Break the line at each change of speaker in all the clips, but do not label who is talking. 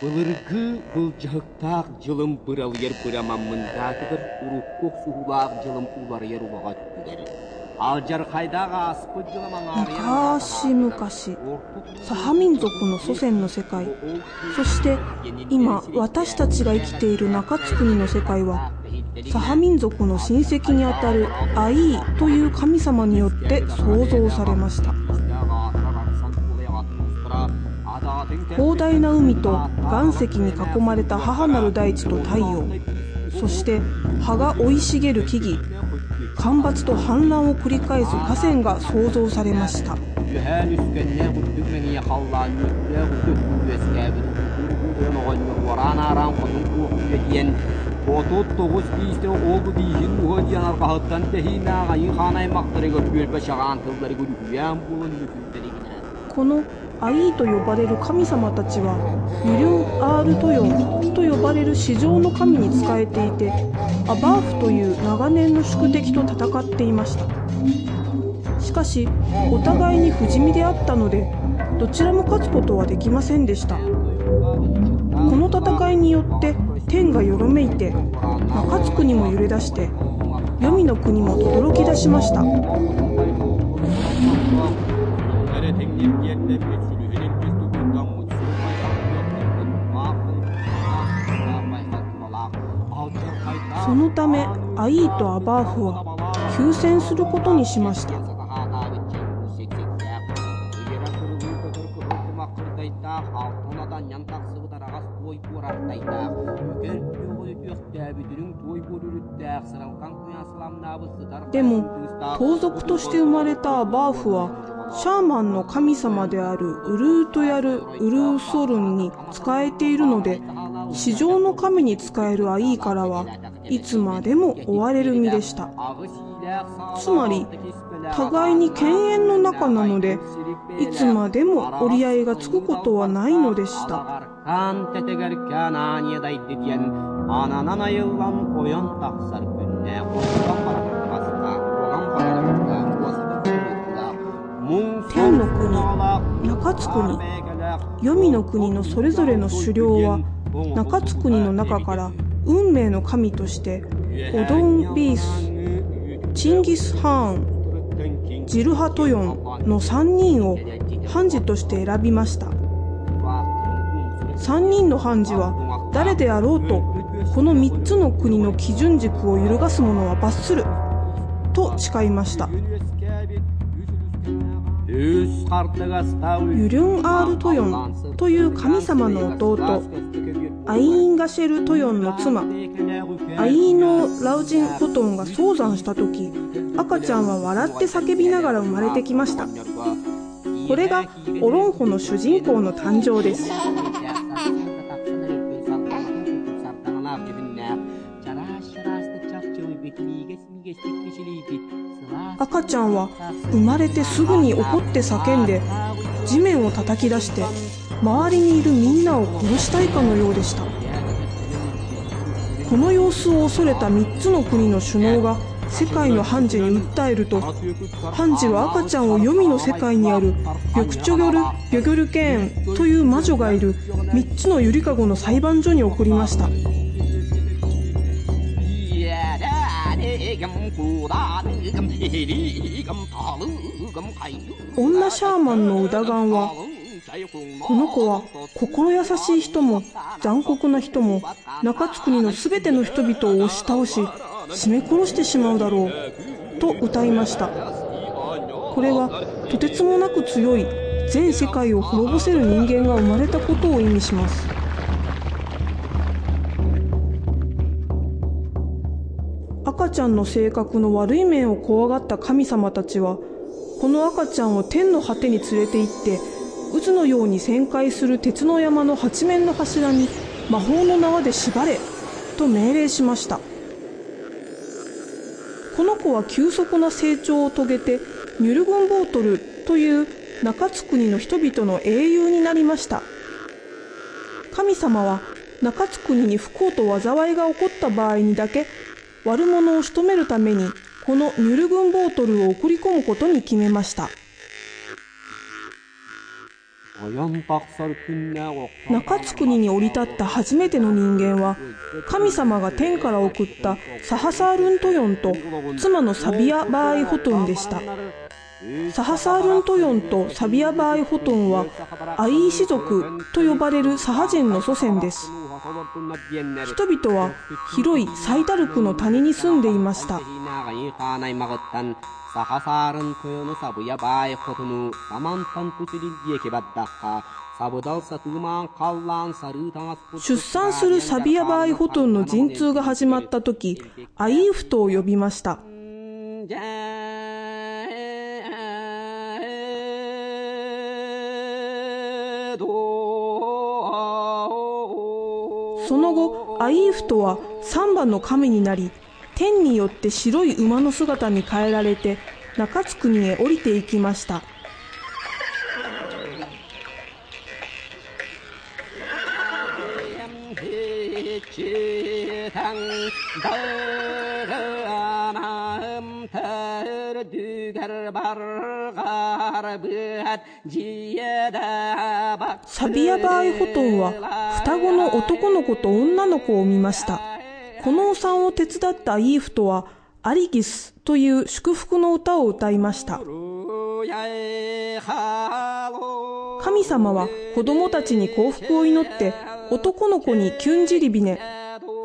Былыргы былжыхтаах жылым быралыер бырамаммындатыгыр уруkkук суһулаах жылым уларыер улаға түгер. Алжар хайдаға аспы жылым
昔々、サハ民族の祖先の世界、そして今私たちが生きている中津国の世界は、サハ民族の親戚にあたるアイーという神様によって創造されました。広大な海と岩石に囲まれた母なる大地と太陽、そして葉が生い茂る木々、干ばつと氾濫を繰り返す河川が創造されました。このアイーと呼ばれる神様たちはユリュン・アールトヨンと呼ばれる至上の神に仕えていて、アバーフという長年の宿敵と戦っていました。しかしお互いに不死身であったので、どちらも勝つことはできませんでした。この戦いによって天がよろめいて、中津国も揺れ出して、黄泉の国も轟き出しました。そのためアイーとアバーフは休戦することにしました。でも盗賊として生まれたアバーフはシャーマンの神様であるウルートヤル・ウルーソルンに仕えているので、至上の神に仕えるアイーからはいつまでも追われる身でした。つまり互いに犬猿の仲なので、いつまでも折り合いがつくことはないのでした。天の国、中津国、黄泉の国のそれぞれの首領は、中津国の中から運命の神としてオドンビース、チンギス・ハーン、ジルハトヨンの3人を判事として選びました。3人の判事は誰であろうと、この3つの国の基準軸を揺るがす者は罰すると誓いました。ユリュン・アール・トヨンという神様の弟、アイーン・ガシェル・トヨンの妻、アイーノ・ラウジン・ホトンが早産した時、赤ちゃんは笑って叫びながら生まれてきました。これがオロンホの主人公の誕生です。赤ちゃんは生まれてすぐに怒って叫んで、地面を叩き出して周りにいるみんなを殺したいかのようでした。この様子を恐れた3つの国の首脳が世界の判事に訴えると、判事は赤ちゃんを黄泉の世界にあるビョクチョギョル・ビョギョルケーンという魔女がいる3つのゆりかごの裁判所に送りました。女シャーマンのウダガンは、この子は心優しい人も残酷な人も中津国のすべての人々を押し倒し絞め殺してしまうだろうと歌いました。これはとてつもなく強い全世界を滅ぼせる人間が生まれたことを意味します。赤ちゃんの性格の悪い面を怖がった神様たちは、この赤ちゃんを天の果てに連れて行って渦のように旋回する鉄の山の八面の柱に魔法の縄で縛れと命令しました。この子は急速な成長を遂げてニュルグンボートルという中津国の人々の英雄になりました。神様は中津国に不幸と災いが起こった場合にだけ悪者を仕留めるためにこのニュルグンボートルを送り込むことに決めました。中津国に降り立った初めての人間は、神様が天から送ったサハサールントヨンと妻のサビア・バーイ・ホトンでした。サハサールントヨンとサビア・バーイ・ホトンはアイー氏族と呼ばれるサハ人の祖先です。人々は広いサイダルクの谷に住んでいました。出産するサビア・バーイ・ホトンの陣痛が始まった時、アイーフトを呼びました。その後、アイーフトは3羽の神になり、天によって白い馬の姿に変えられて中津国へ降りていきました。サビア・バーイ・ホトンは双子の男の子と女の子を産みました。このお産を手伝ったアイーフトはアリギスという祝福の歌を歌いました。神様は子供たちに幸福を祈って、男の子にキュンジリビネ、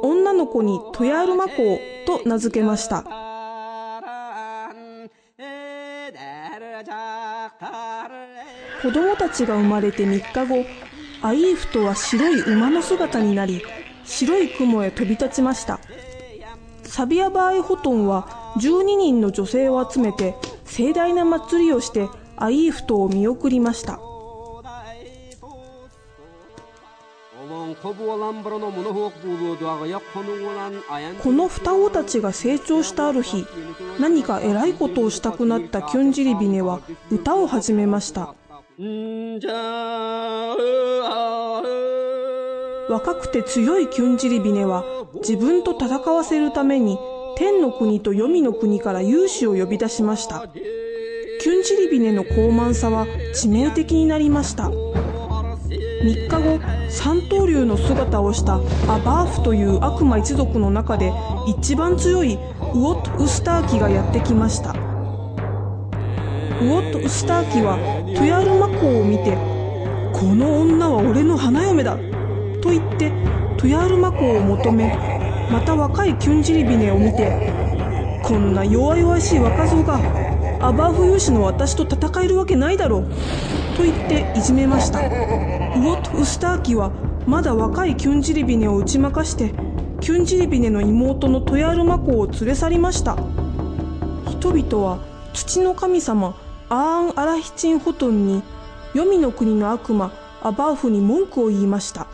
女の子にトヤールマコウと名付けました。子供たちが生まれて3日後、アイーフトは白い馬の姿になり、白い雲へ飛び立ちました。サビア・バーイ・ホトンは12人の女性を集めて盛大な祭りをしてアイーフトを見送りました。この双子たちが成長したある日、何か偉いことをしたくなったキュンジリビネは歌を始めました。若くて強いキュンジリビネは自分と戦わせるために天の国と黄泉の国から勇士を呼び出しました。キュンジリビネの高慢さは致命的になりました。3日後、三刀流の姿をしたアバーフという悪魔一族の中で一番強いウオット・ウスターキがやってきました。ウオット・ウスターキはトヤールマコウを見て、この女は俺の花嫁だと言ってトヤールマコウを求め、また若いキュンジリビネを見て、こんな弱々しい若造がアバーフ勇士の私と戦えるわけないだろうと言っていじめました。ウオット・ウスターキはまだ若いキュンジリビネを打ち負かして、キュンジリビネの妹のトヤールマコウを連れ去りました。人々は土の神様アーン・アラヒチン・ホトンに黄泉の国の悪魔アバーフに文句を言いました。アー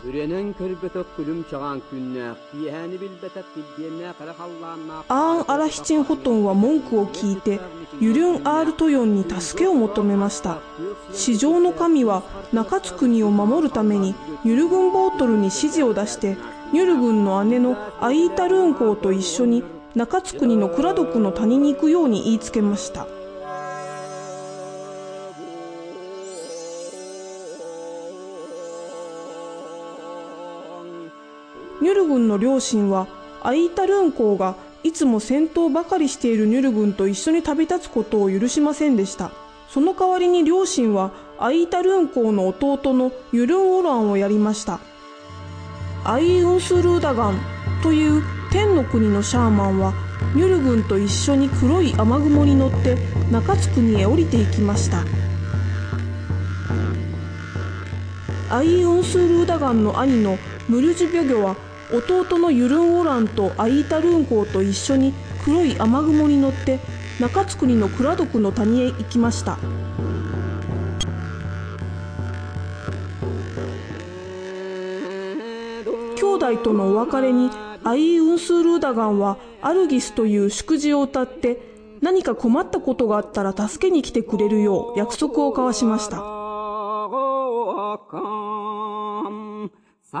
ン・アラヒチン・ホトンは文句を聞いてユリュン・アールトヨンに助けを求めました。至上の神は中津国を守るためにニュルグン・ボートルに指示を出して、ニュルグンの姉のアイータルーン公と一緒に中津国のクラドクの谷に行くように言いつけました。ニュル軍の両親はアイータルーン公がいつも戦闘ばかりしているニュル軍と一緒に旅立つことを許しませんでした。その代わりに両親はアイータルーン公の弟のユルン・オランをやりました。アイーウンスルーダガンという天の国のシャーマンはニュル軍と一緒に黒い雨雲に乗って中津国へ降りていきました。アイーウンスルーダガンの兄のムルジュビョギョは弟のユルン・オランとアイータルーン公と一緒に黒い雨雲に乗って中津国のクラドクの谷へ行きました。兄弟とのお別れにアイーウンスールーダガンはアルギスという祝辞を歌って、何か困ったことがあったら助けに来てくれるよう約束を交わしました。さ